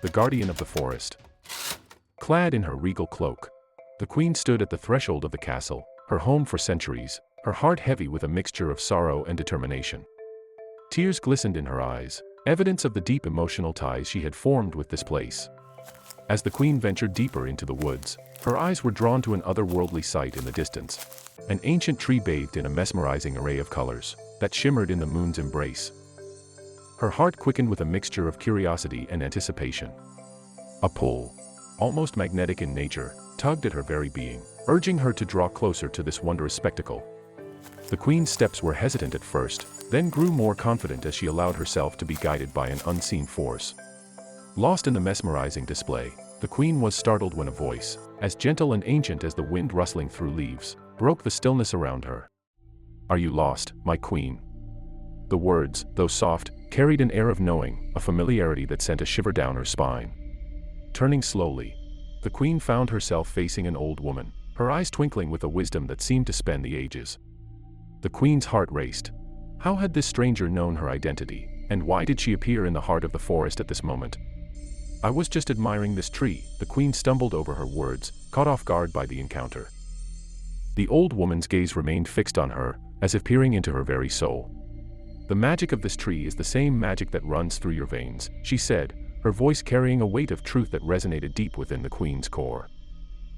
the guardian of the forest. Clad in her regal cloak, the queen stood at the threshold of the castle, her home for centuries, her heart heavy with a mixture of sorrow and determination. Tears glistened in her eyes, evidence of the deep emotional ties she had formed with this place. As the queen ventured deeper into the woods, her eyes were drawn to an otherworldly sight in the distance. An ancient tree bathed in a mesmerizing array of colors that shimmered in the moon's embrace. Her heart quickened with a mixture of curiosity and anticipation. A pull, almost magnetic in nature, tugged at her very being, urging her to draw closer to this wondrous spectacle. The queen's steps were hesitant at first, then grew more confident as she allowed herself to be guided by an unseen force. Lost in the mesmerizing display, the queen was startled when a voice, as gentle and ancient as the wind rustling through leaves, broke the stillness around her. "Are you lost, my queen?" The words, though soft, carried an air of knowing, a familiarity that sent a shiver down her spine. Turning slowly, the queen found herself facing an old woman, her eyes twinkling with a wisdom that seemed to span the ages. The queen's heart raced. How had this stranger known her identity, and why did she appear in the heart of the forest at this moment? "I was just admiring this tree," the queen stumbled over her words, caught off guard by the encounter. The old woman's gaze remained fixed on her, as if peering into her very soul. "The magic of this tree is the same magic that runs through your veins," she said, her voice carrying a weight of truth that resonated deep within the queen's core.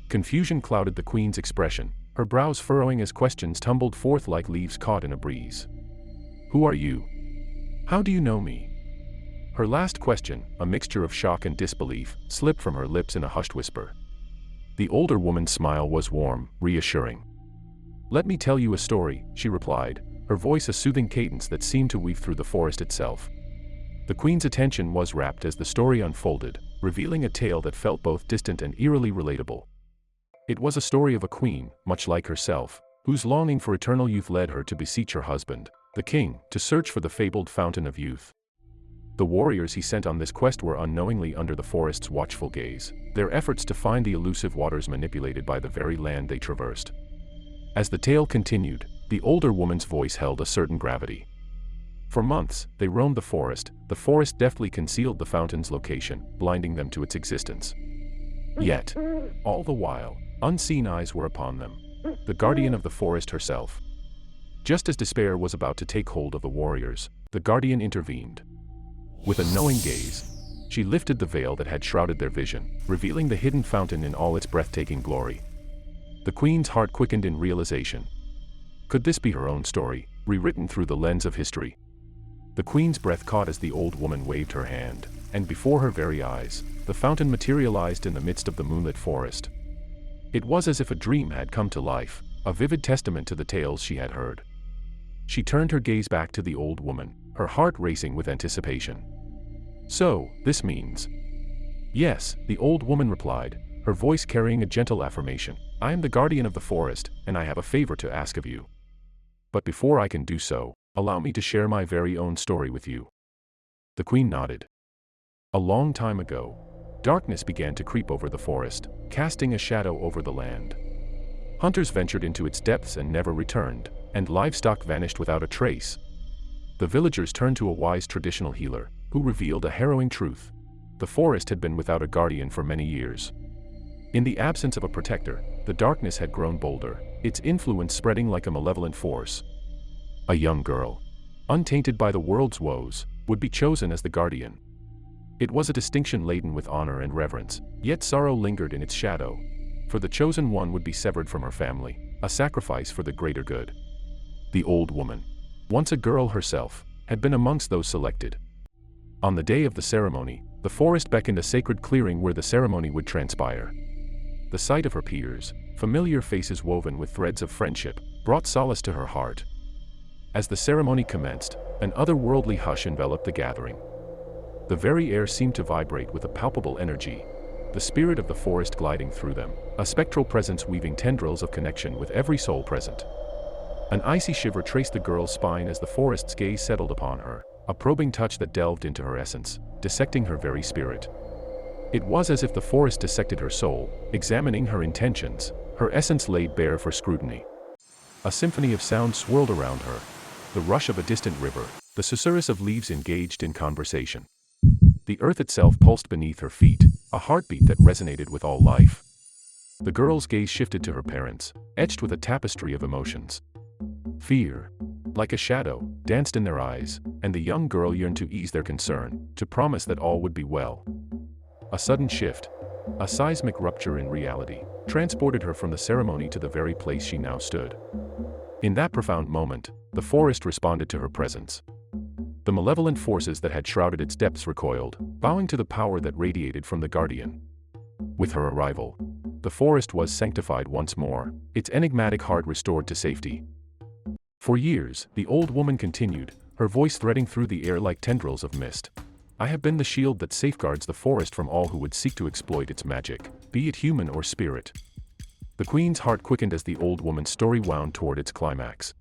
Confusion clouded the queen's expression, her brows furrowing as questions tumbled forth like leaves caught in a breeze. "Who are you? How do you know me?" Her last question, a mixture of shock and disbelief, slipped from her lips in a hushed whisper. The older woman's smile was warm, reassuring. "Let me tell you a story," she replied, her voice a soothing cadence that seemed to weave through the forest itself. The queen's attention was rapt as the story unfolded, revealing a tale that felt both distant and eerily relatable. It was a story of a queen, much like herself, whose longing for eternal youth led her to beseech her husband, the king, to search for the fabled fountain of youth. The warriors he sent on this quest were unknowingly under the forest's watchful gaze, their efforts to find the elusive waters manipulated by the very land they traversed. As the tale continued, the older woman's voice held a certain gravity. For months, they roamed the forest deftly concealed the fountain's location, blinding them to its existence. Yet, all the while, unseen eyes were upon them, the guardian of the forest herself. Just as despair was about to take hold of the warriors, the guardian intervened. With a knowing gaze, she lifted the veil that had shrouded their vision, revealing the hidden fountain in all its breathtaking glory. The queen's heart quickened in realization. Could this be her own story, rewritten through the lens of history? The queen's breath caught as the old woman waved her hand, and before her very eyes, the fountain materialized in the midst of the moonlit forest. It was as if a dream had come to life, a vivid testament to the tales she had heard. She turned her gaze back to the old woman, her heart racing with anticipation. "So, this means—" "Yes," the old woman replied, her voice carrying a gentle affirmation. "I am the guardian of the forest, and I have a favor to ask of you. But before I can do so, allow me to share my very own story with you." The queen nodded. A long time ago, darkness began to creep over the forest, casting a shadow over the land. Hunters ventured into its depths and never returned, and livestock vanished without a trace. The villagers turned to a wise traditional healer, who revealed a harrowing truth. The forest had been without a guardian for many years. In the absence of a protector, the darkness had grown bolder, its influence spreading like a malevolent force. A young girl, untainted by the world's woes, would be chosen as the guardian. It was a distinction laden with honor and reverence, yet sorrow lingered in its shadow, for the chosen one would be severed from her family, a sacrifice for the greater good. The old woman, once a girl herself, had been amongst those selected. On the day of the ceremony, the forest beckoned a sacred clearing where the ceremony would transpire. The sight of her peers, familiar faces woven with threads of friendship, brought solace to her heart. As the ceremony commenced, an otherworldly hush enveloped the gathering. The very air seemed to vibrate with a palpable energy, the spirit of the forest gliding through them, a spectral presence weaving tendrils of connection with every soul present. An icy shiver traced the girl's spine as the forest's gaze settled upon her, a probing touch that delved into her essence, dissecting her very spirit. It was as if the forest dissected her soul, examining her intentions, her essence laid bare for scrutiny. A symphony of sound swirled around her, the rush of a distant river, the susurrus of leaves engaged in conversation. The earth itself pulsed beneath her feet, a heartbeat that resonated with all life. The girl's gaze shifted to her parents, etched with a tapestry of emotions. Fear, like a shadow, danced in their eyes, and the young girl yearned to ease their concern, to promise that all would be well. A sudden shift, a seismic rupture in reality, transported her from the ceremony to the very place she now stood. In that profound moment, the forest responded to her presence. The malevolent forces that had shrouded its depths recoiled, bowing to the power that radiated from the guardian. With her arrival, the forest was sanctified once more, its enigmatic heart restored to safety. For years, the old woman continued, her voice threading through the air like tendrils of mist. I have been the shield that safeguards the forest from all who would seek to exploit its magic, be it human or spirit. The queen's heart quickened as the old woman's story wound toward its climax.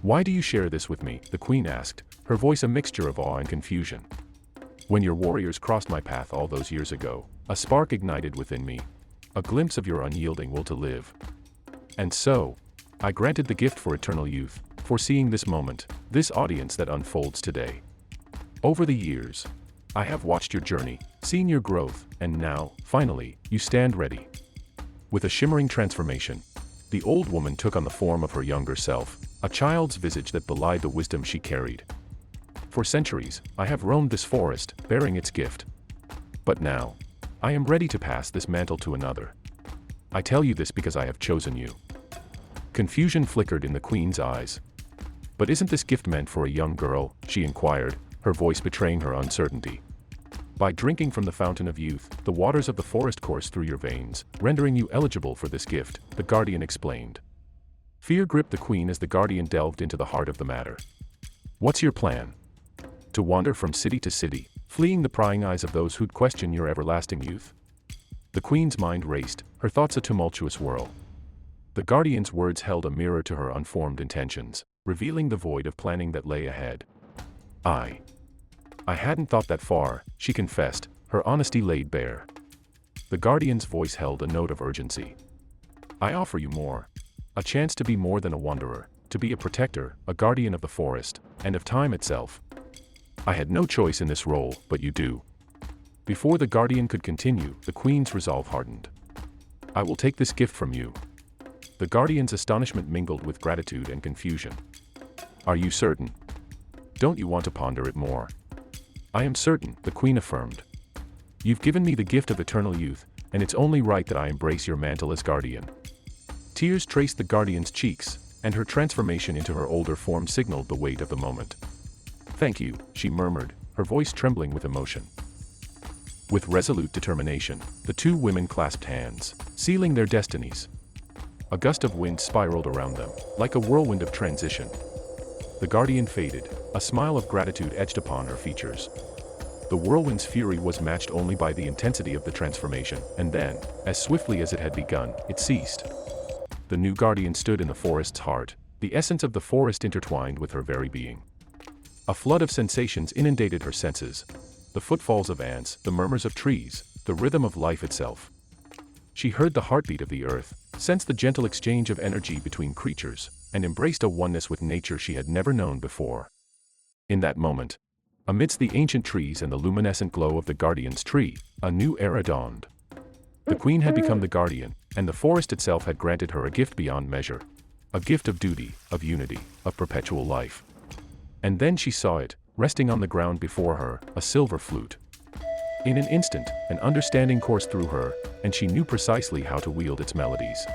Why do you share this with me? The queen asked, her voice a mixture of awe and confusion. When your warriors crossed my path all those years ago, a spark ignited within me, a glimpse of your unyielding will to live. And so, I granted the gift for eternal youth, foreseeing this moment, this audience that unfolds today. Over the years, I have watched your journey, seen your growth, and now, finally, you stand ready. With a shimmering transformation, the old woman took on the form of her younger self, a child's visage that belied the wisdom she carried. For centuries, I have roamed this forest, bearing its gift. But now, I am ready to pass this mantle to another. I tell you this because I have chosen you. Confusion flickered in the queen's eyes. But isn't this gift meant for a young girl? She inquired, her voice betraying her uncertainty. By drinking from the fountain of youth, the waters of the forest course through your veins, rendering you eligible for this gift, the guardian explained. Fear gripped the queen as the guardian delved into the heart of the matter. What's your plan? To wander from city to city, fleeing the prying eyes of those who'd question your everlasting youth? The queen's mind raced, her thoughts a tumultuous whirl. The guardian's words held a mirror to her unformed intentions, revealing the void of planning that lay ahead. I hadn't thought that far, she confessed, her honesty laid bare. The guardian's voice held a note of urgency. I offer you more. A chance to be more than a wanderer, to be a protector, a guardian of the forest, and of time itself. I had no choice in this role, but you do. Before the guardian could continue, the queen's resolve hardened. I will take this gift from you. The guardian's astonishment mingled with gratitude and confusion. Are you certain? Don't you want to ponder it more? I am certain, the queen affirmed. You've given me the gift of eternal youth, and it's only right that I embrace your mantle as guardian. Tears traced the guardian's cheeks, and her transformation into her older form signaled the weight of the moment. Thank you, she murmured, her voice trembling with emotion. With resolute determination, the two women clasped hands, sealing their destinies. A gust of wind spiraled around them, like a whirlwind of transition. The guardian faded, a smile of gratitude etched upon her features. The whirlwind's fury was matched only by the intensity of the transformation, and then, as swiftly as it had begun, it ceased. The new guardian stood in the forest's heart, the essence of the forest intertwined with her very being. A flood of sensations inundated her senses. The footfalls of ants, the murmurs of trees, the rhythm of life itself. She heard the heartbeat of the earth, sensed the gentle exchange of energy between creatures, and embraced a oneness with nature she had never known before. In that moment, amidst the ancient trees and the luminescent glow of the guardian's tree, a new era dawned. The queen had become the guardian, and the forest itself had granted her a gift beyond measure. A gift of duty, of unity, of perpetual life. And then she saw it, resting on the ground before her, a silver flute. In an instant, an understanding coursed through her, and she knew precisely how to wield its melodies.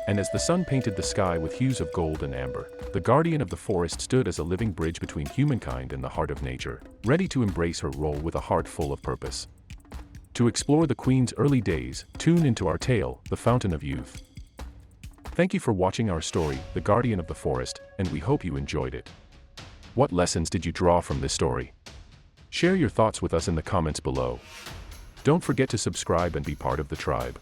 And as the sun painted the sky with hues of gold and amber, the guardian of the forest stood as a living bridge between humankind and the heart of nature, ready to embrace her role with a heart full of purpose. To explore the queen's early days, tune into our tale, The Fountain of Youth. Thank you for watching our story, The Guardian of the Forest, and we hope you enjoyed it. What lessons did you draw from this story? Share your thoughts with us in the comments below. Don't forget to subscribe and be part of the tribe.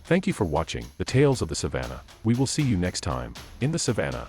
Thank you for watching The Tales of the Savannah. We will see you next time, in the Savannah.